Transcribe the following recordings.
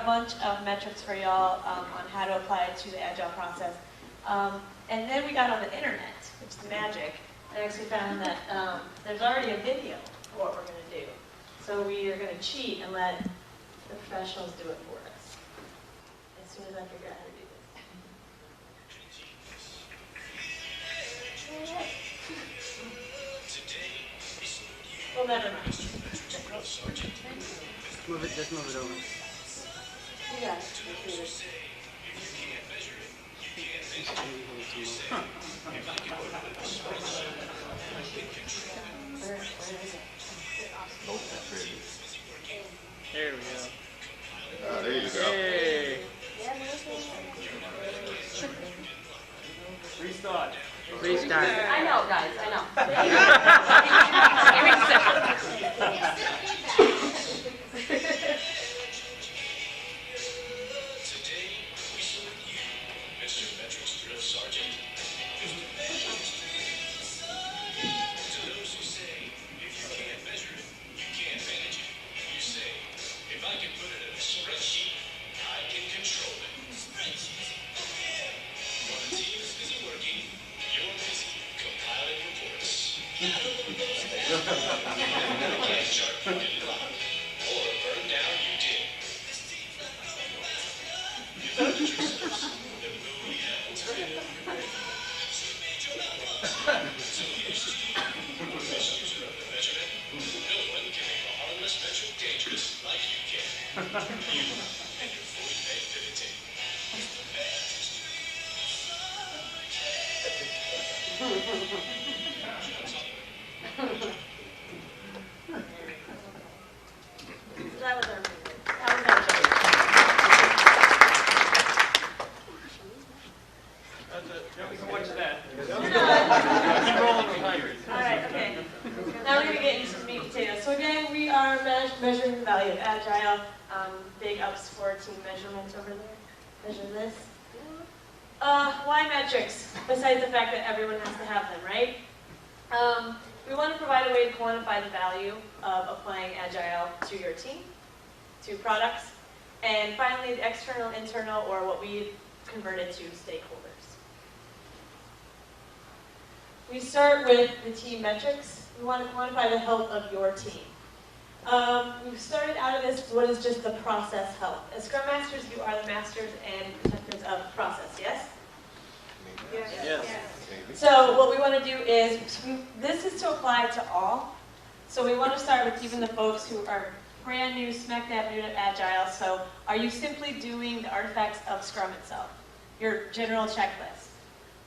bunch of metrics for y'all on how to apply it to the Agile process. And then we got on the internet, which is magic, and actually found that there's already a video of what we're going to do. So we are going to cheat and let the professionals do it for us, as soon as I figure out how to do this. Well, never mind. Move it, just move it over. You got it. There we go. There you go. Hey. Restart. Restart. I know, guys, I know. Measuring the value of Agile, big ups for team measurement over there. Measure this. Why metrics? Besides the fact that everyone has to have them, right? We want to provide a way to quantify the value of applying Agile to your team, to products, and finally the external, internal, or what we converted to stakeholders. We start with the team metrics. We want to quantify the health of your team. We've started out of this, what is just the process health. As Scrum Masters, you are the masters and protectors of the process, yes? Yes. Yes. So what we want to do is, this is to apply to all. So we want to start with even the folks who are brand new, smack dab new to Agile. So are you simply doing the artifacts of Scrum itself? Your general checklist.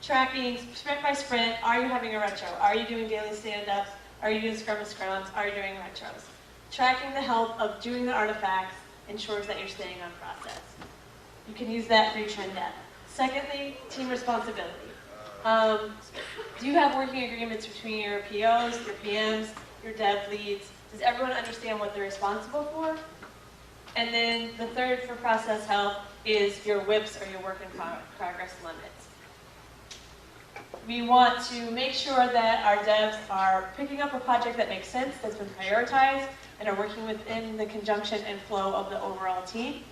Tracking sprint by sprint, are you having a retro? Are you doing daily stand-ups? Are you doing Scrum of Scrums? Are you doing retros? Tracking the health of doing the artifacts ensures that you're staying on process. You can use that for your trend data. Secondly, team responsibility. Do you have working agreements between your POs, your PMs, your dev leads? Does everyone understand what they're responsible for? And then the third for process health is your WIPs or your work in progress limits. We want to make sure that our devs are picking up a project that makes sense, that's been prioritized, and are working within the conjunction and flow of the overall team.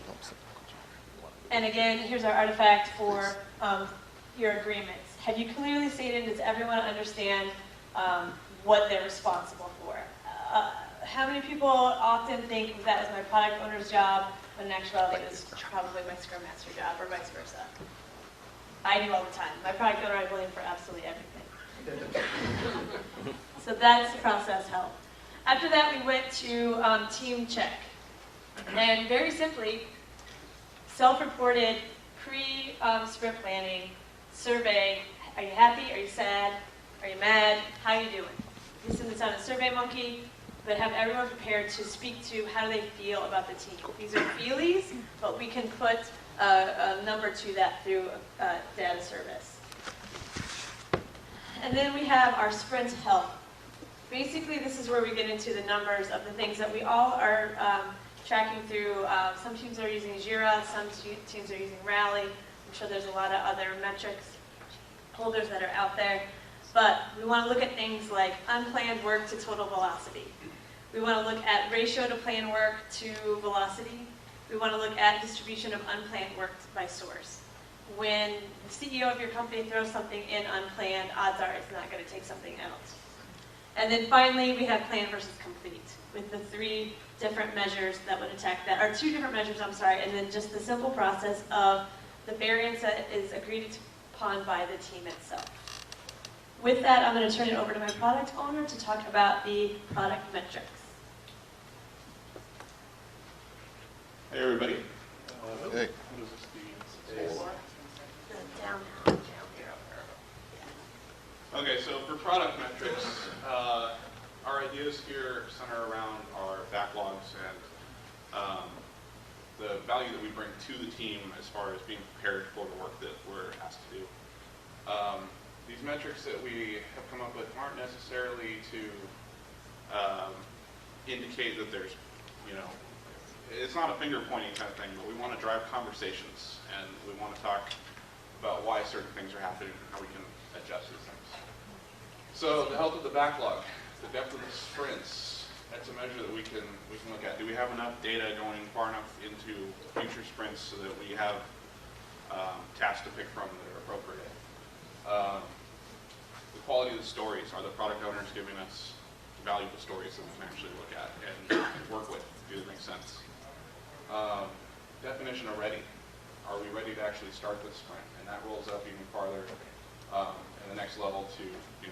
And again, here's our artifact for your agreements. Have you clearly stated, does everyone understand what they're responsible for? How many people often think that was my product owner's job, when in actuality it was probably my Scrum Master job, or vice versa? I do all the time. My product owner I blame for absolutely everything. So that's the process health. After that, we went to team check. And very simply, self-reported pre-sprint planning survey. Are you happy? Are you sad? Are you mad? How are you doing? This is on a Survey Monkey, but have everyone prepared to speak to how do they feel about the team. These are feelies, but we can put a number to that through data service. And then we have our sprint health. Basically, this is where we get into the numbers of the things that we all are tracking through. Some teams are using Jira, some teams are using Rally. I'm sure there's a lot of other metrics holders that are out there. But we want to look at things like unplanned work to total velocity. We want to look at ratio to planned work to velocity. We want to look at distribution of unplanned work by source. When the CEO of your company throws something in unplanned, odds are it's not going to take something out. And then finally, we have plan versus complete, with the 3 different measures that would attack that, or 2 different measures, I'm sorry, and then just the simple process of the variance that is agreed upon by the team itself. With that, I'm going to turn it over to my product owner to talk about the product metrics. Hey everybody. Hey. Okay, so for product metrics, our ideas here center around our backlogs and the value that we bring to the team as far as being prepared for the work that we're asked to do. These metrics that we have come up with aren't necessarily to indicate that there's, it's not a finger pointing kind of thing, but we want to drive conversations and we want to talk about why certain things are happening and how we can adjust these things. So the health of the backlog, the depth of the sprints, that's a measure that we can look at. Do we have enough data going far enough into future sprints so that we have tasks to pick from that are appropriate? The quality of the stories. Are the product owners giving us valuable stories that we can actually look at and work with? Do they make sense? Definition of ready. Are we ready to actually start this sprint? And that rolls up even farther in the next level to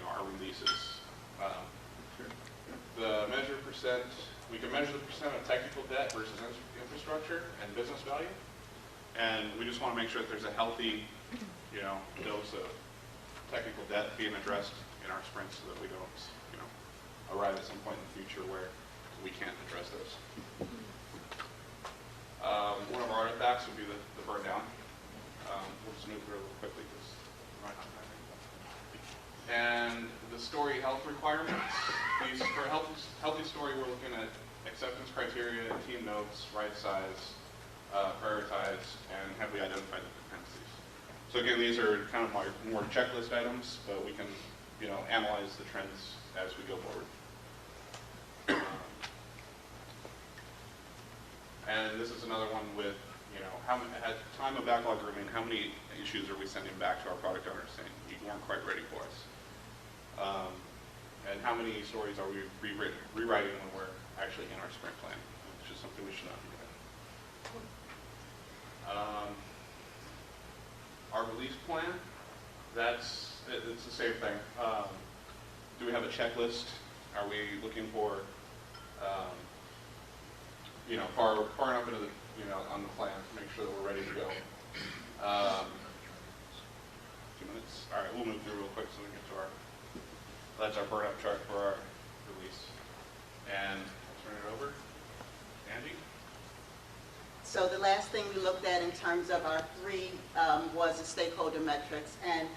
our releases. The measure percent, we can measure the percent of technical debt versus infrastructure and business value. And we just want to make sure that there's a healthy dose of technical debt being addressed in our sprints so that we don't arrive at some point in the future where we can't address those. One of our artifacts would be the burn down. We'll just move through it real quickly because we're not on time. And the story health requirements. For a healthy story, we're looking at acceptance criteria, team notes, right size, prioritize, and have we identified the dependencies. So again, these are kind of more checklist items, but we can analyze the trends as we go forward. And this is another one with, at time of backlog grooming, how many issues are we sending back to our product owners saying you weren't quite ready for us? And how many stories are we rewriting when we're actually in our sprint plan, which is something we should not be doing. Our release plan, it's the same thing. Do we have a checklist? Are we looking for far enough into the, on the plan to make sure that we're ready to go. 2 minutes. All right, we'll move through real quick so we can get to that's our burn up chart for our release. And I'll turn it over to Angie. So the last thing we looked at in terms of our 3 was the stakeholder metrics. And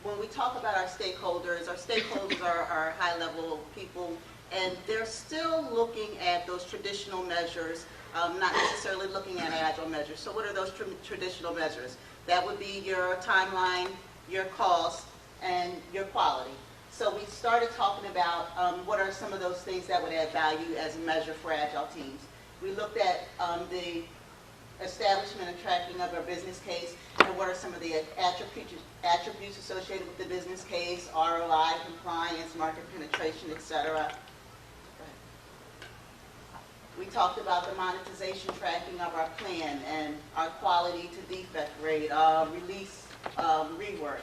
when we talk about our stakeholders are high-level people, and they're still looking at those traditional measures, not necessarily looking at Agile measures. So what are those traditional measures? That would be your timeline, your cost, and your quality. So we started talking about what are some of those things that would add value as a measure for Agile teams. We looked at the establishment and tracking of our business case, and what are some of the attributes associated with the business case, ROI, compliance, market penetration, etc. We talked about the monetization tracking of our plan and our quality to defect rate, release rework.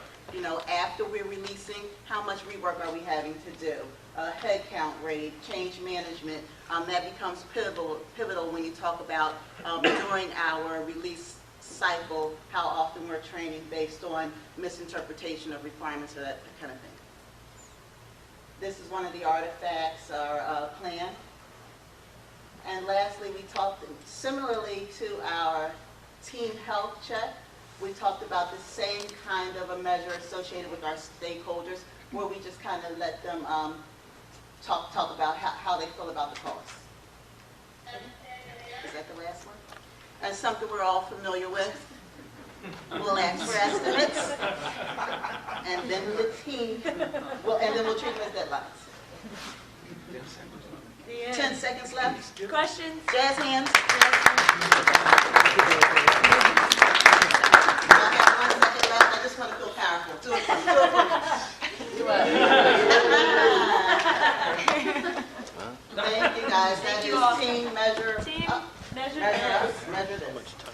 After we're releasing, how much rework are we having to do? Headcount rate, change management, that becomes pivotal when you talk about during our release cycle, how often we're training based on misinterpretation of requirements or that kind of thing. This is one of the artifacts, our plan. And lastly, we talked similarly to our team health check. We talked about the same kind of a measure associated with our stakeholders, where we just kind of let them talk about how they feel about the cost. Is that the last one? And something we're all familiar with. We'll ask for estimates, and then the team, and then we'll treat them as deadlines. 10 seconds left. Questions? Jazz hands. guys. Thank That you all. is team measure Team up. measure Measure this. us, measure this.